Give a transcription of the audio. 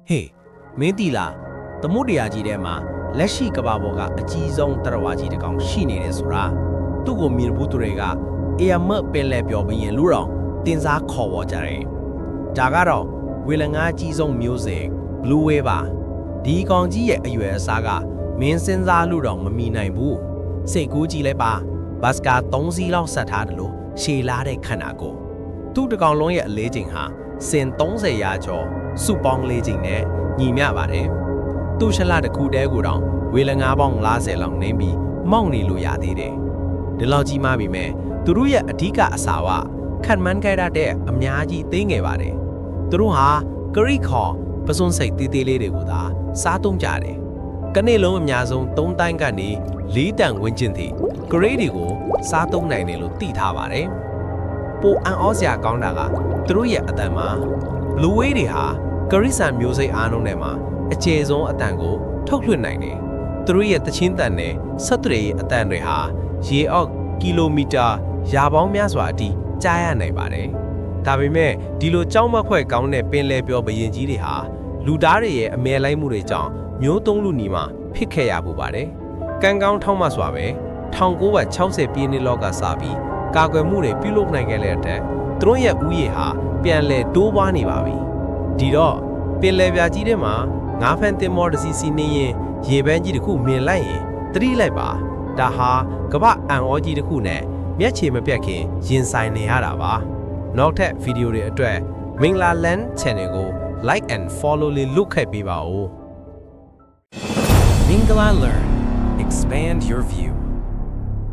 ဟေးမင်းတီလားသမုဒ္ဒရာကြီးထဲမှာလက်ရှိကမ္ဘာပေါ်ကအကြီးဆုံးတရဝါကြီးတစ်ကောင်ရှိနေတယ်ဆိုတာသူ့ကိုမြင်ဘူးသူတွေကအေယမတ်ပင်လယ်ပျော်ပြီးရင်လူတော်တင်စားခေါ်ဝေါ်ကြတယ်ဒါကတော့ဝေလငါးကြီးဆုံးမျိုးစေ့ Blue Whale ပါဒီကောင်ကြီးရဲ့အရွယ်အစားကမင်းစဉ်းစားလို့တော့မမီနိုင်ဘူးစိတ်ကူးကြည့်လိုက်ပါဘတ်စကာ3စီးလောက်ဆက်ထားတယ်လို့ရှည်လာတဲ့ခန္ဓာကိုယ်သူ့တစ်ကောင်လုံးရဲ့အလေးချိန်ဟာစင်30ရာကျော်စုပေါင်းလေးချိန်နဲ့ညီမျှပါတယ်သူ့ရှလတစ်ခုတည်းကိုတောင်ဝေလငါးပေါင်း50လောက်နှင်းပြီးမောက်နေလို့ရသေးတယ်ဒီလောက်ကြီးမှပြီမဲ့သူတို့ရဲ့အဓိကအစာဝခတ်မှန်းခဲ့ရတဲ့အများကြီးသိငယ်ပါတယ်သူတို့ဟာဂရိခေါ်ပစွန်စိတ်တေးသေးလေးတွေကိုသာစားသုံးကြတယ်ကနေ့လုံးအများဆုံး3တိုင်းကနေ4တန်ဝန်းကျင်ထိဂရိတွေကိုစားသုံးနိုင်တယ်လို့သိထားပါတယ်ပိုအံ့ဩစရာကောင်းတာကသူတို့ရဲ့အတန်မှာ Blue Whale တွေဟာဂရိဆန်မျိုးစိတ်အားလုံးထဲမှာအကျယ်ဆုံးအတန်ကိုထုတ်လွှင့်နိုင်တယ်သူတို့ရဲ့တချင်းတန်နဲ့ဆက်သွယ်ရေးအတန်တွေဟာရေအောက်ကီလိုမီတာရာပေါင်းများစွာအထိကြားရနိုင်ပါတယ်ဒါပေမဲ့ဒီလိုကြောက်မက်ဖွယ်ကောင်းတဲ့ပင်လယ်ပျော်ဘရင်ကြီးတွေဟာလူသားတွေရဲ့အမဲလိုက်မှုတွေကြောင့်မျိုးသုံးလူနီမှာဖြစ်ခဲ့ရပူပါတယ်ကံကောင်းထောက်မှစွာပဲ1960ပြည့်နှစ်လောက်ကစပြီးကာကွယ်မှုတွေပြုလုပ်နိုင်ခဲ့တဲ့အတွက်သူတို့ရဲ့ဥယျာဉ်ဟာပြန်လည်တိုးပွားနေပါပြီဒီတော့ပင်လယ်ပြာကြီးထဲမှာငါးဖန်တင်မော်တစီစီနေရင်ရေပန်းကြီးတစ်ခုမြင်လိုက်ရင်သတိလိုက်ပါဒါဟာကမ္ဘာအံ့ဩကြီးတစ်ခုနဲ့မျက်ခြေမပြတ်ခင်ရင်ဆိုင်နေရတာပါနောက်ထပ်ဗီဒီယိုတွေအတွက်မင်္ဂလာ Land Channel ကို Like and Follow လေးလုပ်ခဲ့ပေးပါဦး Mingala Learn. Expand your view.